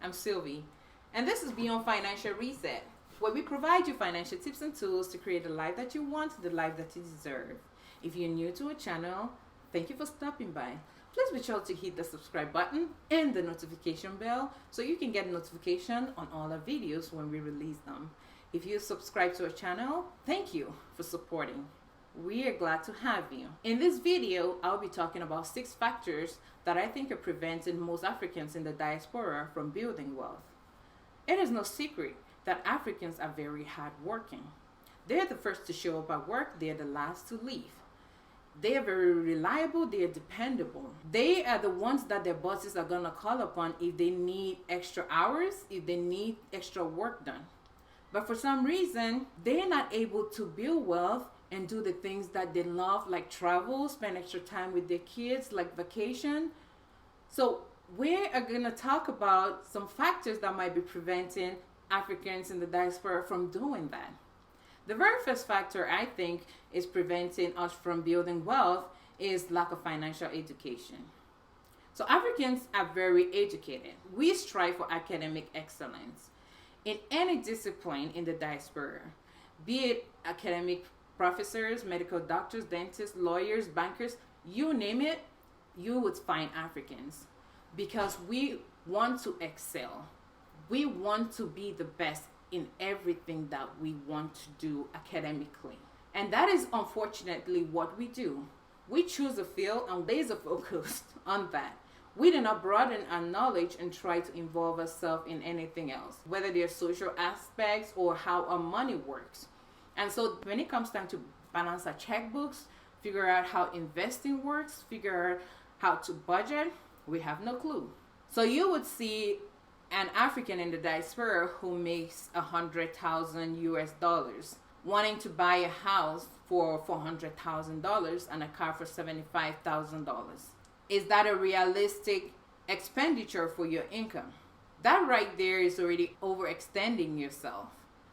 I'm Sylvie, and this is Beyond Financial Reset, where we provide you financial tips and tools to create the life that you want, the life that you deserve. If you're new to our channel, thank you for stopping by. Please be sure to hit the subscribe button and the notification bell so you can get notification on all our videos when we release them. If you subscribe to our channel, thank you for supporting. We are glad to have you. In this video, I'll be talking about 6 factors that I think are preventing most Africans in the diaspora from building wealth. It is no secret that Africans are very hardworking. They're the first to show up at work, they're the last to leave. They are very reliable, they are dependable. They are the ones that their bosses are gonna call upon if they need extra hours, if they need extra work done. But for some reason, they're not able to build wealth and do the things that they love, like travel, spend extra time with their kids, like vacation. So we are going to talk about some factors that might be preventing Africans in the diaspora from doing that. The very first factor I think is preventing us from building wealth is lack of financial education. So Africans are very educated. We strive for academic excellence in any discipline in the diaspora, be it academic professors, medical doctors, dentists, lawyers, bankers, you name it, you would find Africans, because we want to excel. We want to be the best in everything that we want to do academically. And that is unfortunately what we do. We choose a field and laser focused on that. We do not broaden our knowledge and try to involve ourselves in anything else, whether they're social aspects or how our money works. And so when it comes time to balance our checkbooks, figure out how investing works, figure out how to budget, we have no clue. So you would see an African in the diaspora who makes $100,000 US wanting to buy a house for $400,000 and a car for $75,000. Is that a realistic expenditure for your income? That right there is already overextending yourself.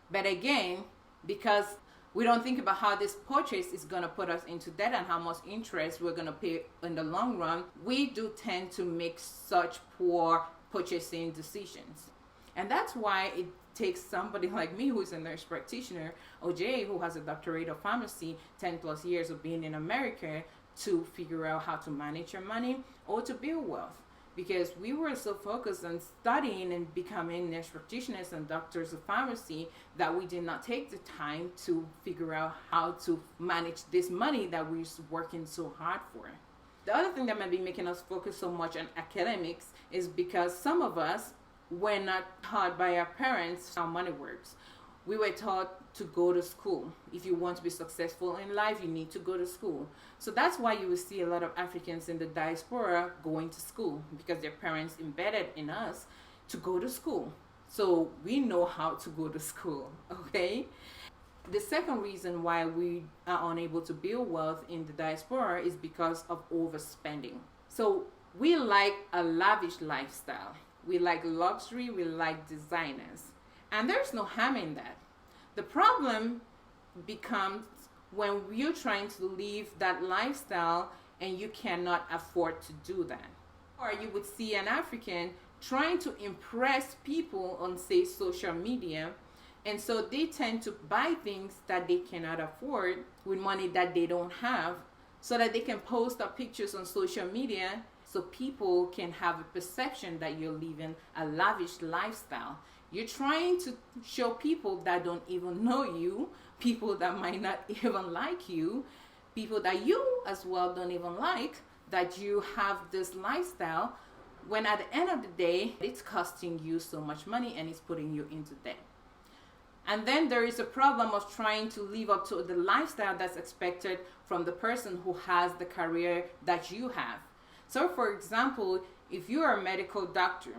But again, because we don't think about how this purchase is going to put us into debt and how much interest we're going to pay in the long run, we do tend to make such poor purchasing decisions. And that's why it takes somebody like me, who's a nurse practitioner, or Jay, who has a doctorate of pharmacy, 10 plus years of being in America, to figure out how to manage your money or to build wealth. Because we were so focused on studying and becoming nurse practitioners and doctors of pharmacy that we did not take the time to figure out how to manage this money that we're working so hard for. The other thing that might be making us focus so much on academics is because some of us were not taught by our parents how money works. We were taught to go to school. If you want to be successful in life, you need to go to school. So that's why you will see a lot of Africans in the diaspora going to school, because their parents embedded in us to go to school. So we know how to go to school, okay? The second reason why we are unable to build wealth in the diaspora is because of overspending. So we like a lavish lifestyle. We like luxury, we like designers. And there's no harm in that. The problem becomes when you're trying to live that lifestyle and you cannot afford to do that. Or you would see an African trying to impress people on, say, social media, and so they tend to buy things that they cannot afford with money that they don't have, so that they can post up pictures on social media so people can have a perception that you're living a lavish lifestyle. You're trying to show people that don't even know you, people that might not even like you, people that you as well don't even like, that you have this lifestyle, when at the end of the day, it's costing you so much money and it's putting you into debt. And then there is a problem of trying to live up to the lifestyle that's expected from the person who has the career that you have. So for example, if you're a medical doctor,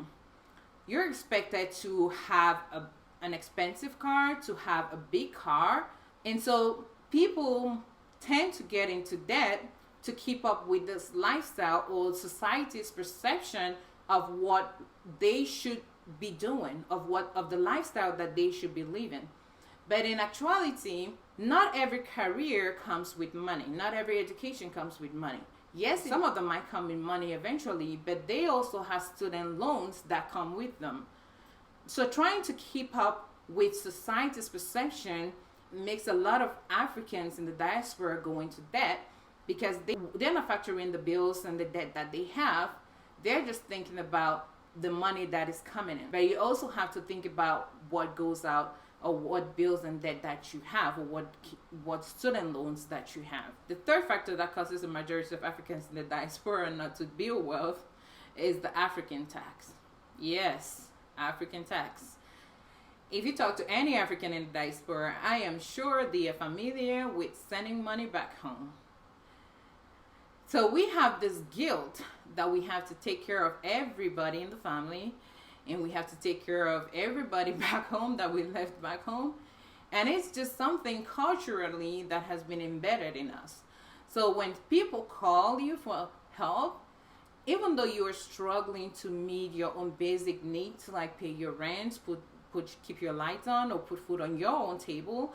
you're expected to have an expensive car, to have a big car. And so people tend to get into debt to keep up with this lifestyle or society's perception of what they should be doing, of the lifestyle that they should be living. But in actuality, not every career comes with money. Not every education comes with money. Yes, some of them might come with money eventually, but they also have student loans that come with them. So trying to keep up with society's perception makes a lot of Africans in the diaspora go into debt because they're not factoring the bills and the debt that they have. They're just thinking about the money that is coming in. But you also have to think about what goes out, or what bills and debt that you have, or what student loans that you have. The third factor that causes the majority of Africans in the diaspora not to build wealth is the African tax. Yes, African tax. If you talk to any African in the diaspora, I am sure they are familiar with sending money back home. So we have this guilt that we have to take care of everybody in the family, and we have to take care of everybody back home that we left back home. And it's just something culturally that has been embedded in us. So when people call you for help, even though you are struggling to meet your own basic needs, like pay your rent, keep your lights on, or put food on your own table,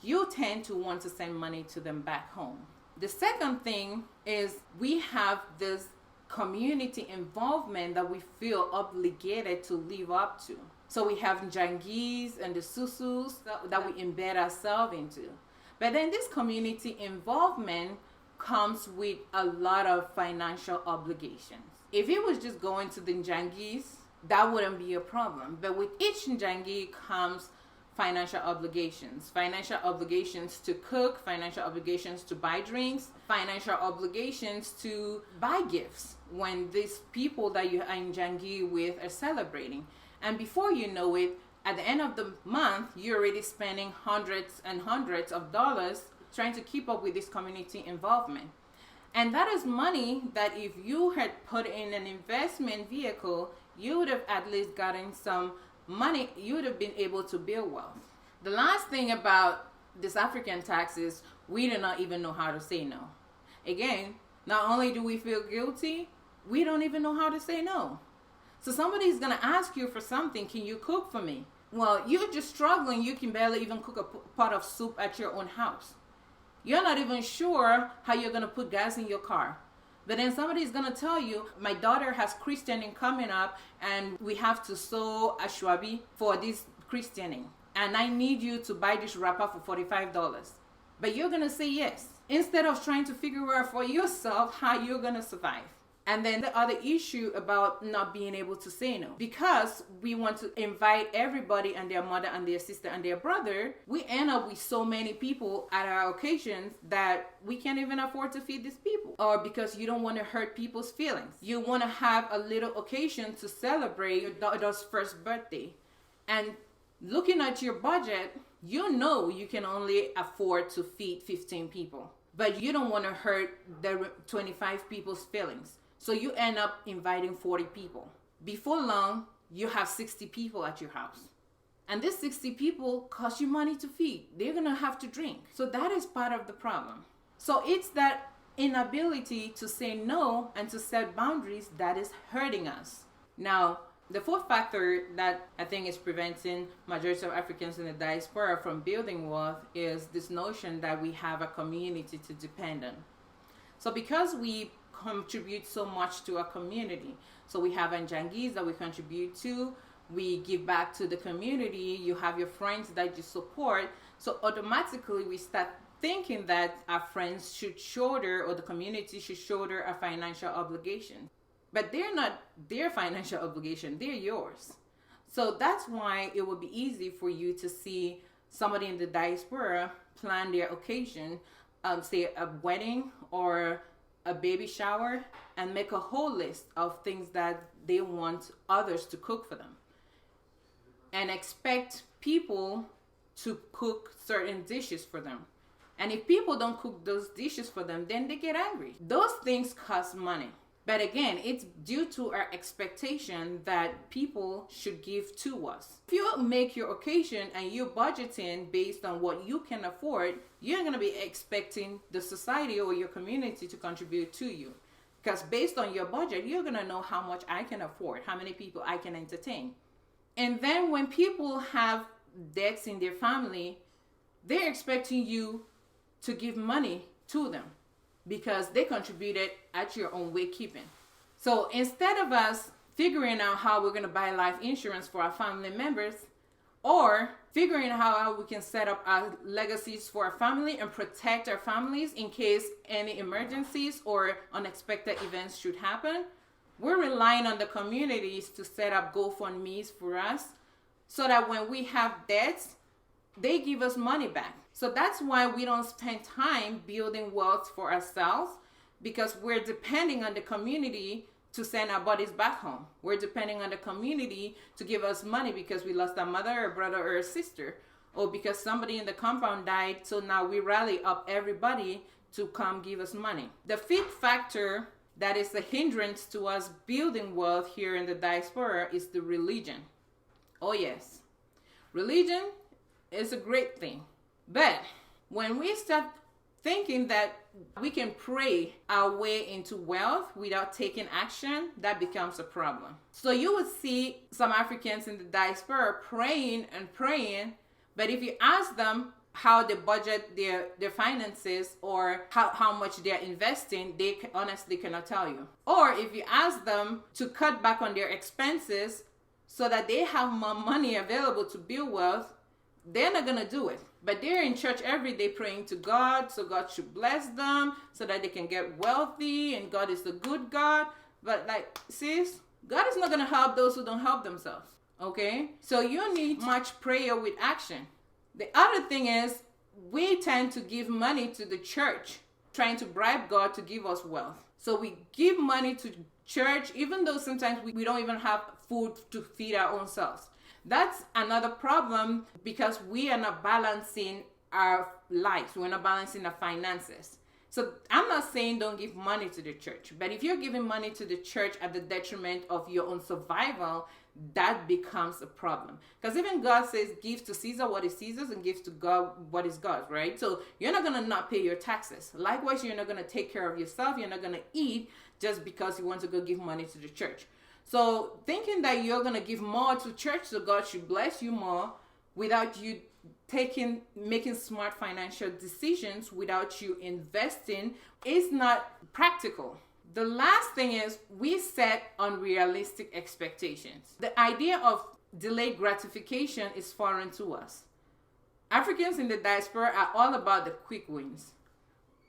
you tend to want to send money to them back home. The second thing is we have this community involvement that we feel obligated to live up to. So we have Njangis and the Susus that we embed ourselves into. But then this community involvement comes with a lot of financial obligations. If it was just going to the Njangis, that wouldn't be a problem. But with each Njangi comes financial obligations to cook, financial obligations to buy drinks, financial obligations to buy gifts when these people that you are in Njangi with are celebrating. And before you know it, at the end of the month, you're already spending hundreds and hundreds of dollars trying to keep up with this community involvement. And that is money that if you had put in an investment vehicle, you would have at least gotten some money. You would have been able to build wealth. The last thing about this African tax is we do not even know how to say no. Again, not only do we feel guilty, we don't even know how to say no. So somebody's going to ask you for something. Can you cook for me? Well, you're just struggling. You can barely even cook a pot of soup at your own house. You're not even sure how you're going to put gas in your car. But then somebody's going to tell you, my daughter has christening coming up and we have to sew ashwabi for this christening. And I need you to buy this wrapper for $45. But you're going to say yes, instead of trying to figure out for yourself how you're going to survive. And then the other issue about not being able to say no. Because we want to invite everybody and their mother and their sister and their brother, we end up with so many people at our occasions that we can't even afford to feed these people. Or because you don't want to hurt people's feelings. You want to have a little occasion to celebrate your daughter's first birthday. And looking at your budget, you know you can only afford to feed 15 people. But you don't want to hurt the 25 people's feelings. So you end up inviting 40 people. Before long, you have 60 people at your house. And these 60 people cost you money to feed. They're going to have to drink. So that is part of the problem. So it's that inability to say no and to set boundaries that is hurting us. Now, the fourth factor that I think is preventing majority of Africans in the diaspora from building wealth is this notion that we have a community to depend on. So because we contribute so much to our community, so we have Njangis that we contribute to, we give back to the community, you have your friends that you support, so automatically we start thinking that our friends should shoulder, or the community should shoulder, a financial obligation. But they're not their financial obligation, they're yours. So that's why it would be easy for you to see somebody in the diaspora plan their occasion, say a wedding or a baby shower, and make a whole list of things that they want others to cook for them, and expect people to cook certain dishes for them. And if people don't cook those dishes for them, then they get angry. Those things cost money. But again, it's due to our expectation that people should give to us. If you make your occasion and you're budgeting based on what you can afford, you're going to be expecting the society or your community to contribute to you. Because based on your budget, you're going to know how much I can afford, how many people I can entertain. And then when people have debts in their family, they're expecting you to give money to them, because they contributed at your own way keeping. So instead of us figuring out how we're going to buy life insurance for our family members, or figuring out how we can set up our legacies for our family and protect our families in case any emergencies or unexpected events should happen. We're relying on the communities to set up GoFundMes for us so that when we have debts, they give us money back. So that's why we don't spend time building wealth for ourselves, because we're depending on the community to send our bodies back home. We're depending on the community to give us money because we lost a mother, a brother, or a sister, or because somebody in the compound died. So now we rally up everybody to come give us money. The fifth factor that is a hindrance to us building wealth here in the diaspora is the religion. Oh yes, religion is a great thing. But when we start thinking that we can pray our way into wealth without taking action, that becomes a problem. So you would see some Africans in the diaspora praying and praying, but if you ask them how they budget their finances or how much they're investing, they honestly cannot tell you. Or if you ask them to cut back on their expenses so that they have more money available to build wealth, they're not gonna do it. But they're in church every day praying to God, so God should bless them, so that they can get wealthy, and God is a good God. But like, sis, God is not gonna help those who don't help themselves, okay? So you need much prayer with action. The other thing is, we tend to give money to the church, trying to bribe God to give us wealth. So we give money to church, even though sometimes we don't even have food to feed our own selves. That's another problem, because we are not balancing our lives. We're not balancing our finances. So I'm not saying don't give money to the church, but if you're giving money to the church at the detriment of your own survival, that becomes a problem. Because even God says, give to Caesar what is Caesar's and give to God what is God's, right? So you're not going to not pay your taxes. Likewise, you're not going to take care of yourself. You're not going to eat just because you want to go give money to the church. So thinking that you're going to give more to church so God should bless you more without you making smart financial decisions, without you investing, is not practical. The last thing is, we set unrealistic expectations. The idea of delayed gratification is foreign to us. Africans in the diaspora are all about the quick wins.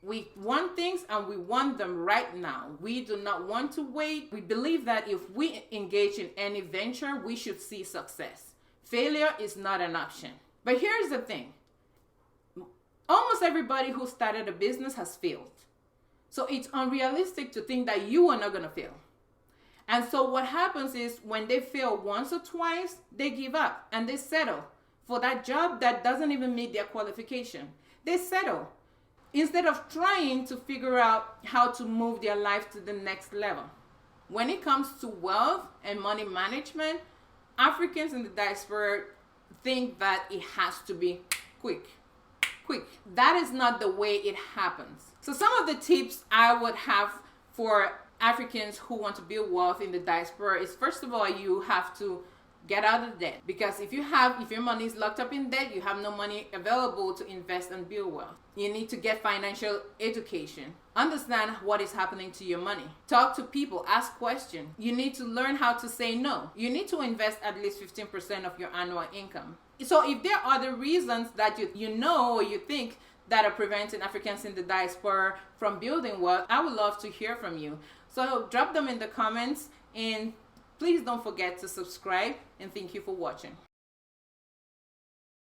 We want things and we want them right now. We do not want to wait. We believe that if we engage in any venture, we should see success. Failure is not an option. But here's the thing. Almost everybody who started a business has failed. So it's unrealistic to think that you are not going to fail. And so what happens is, when they fail once or twice, they give up and they settle for that job that doesn't even meet their qualification. They settle instead of trying to figure out how to move their life to the next level. When it comes to wealth and money management, Africans in the diaspora think that it has to be quick. That is not the way it happens. So some of the tips I would have for Africans who want to build wealth in the diaspora is, first of all, you have to get out of debt. Because if your money is locked up in debt, you have no money available to invest and build wealth. You need to get financial education. Understand what is happening to your money. Talk to people, ask questions. You need to learn how to say no. You need to invest at least 15% of your annual income. So if there are other reasons that you know or you think that are preventing Africans in the diaspora from building wealth, I would love to hear from you. So drop them in the comments, and please don't forget to subscribe, and thank you for watching.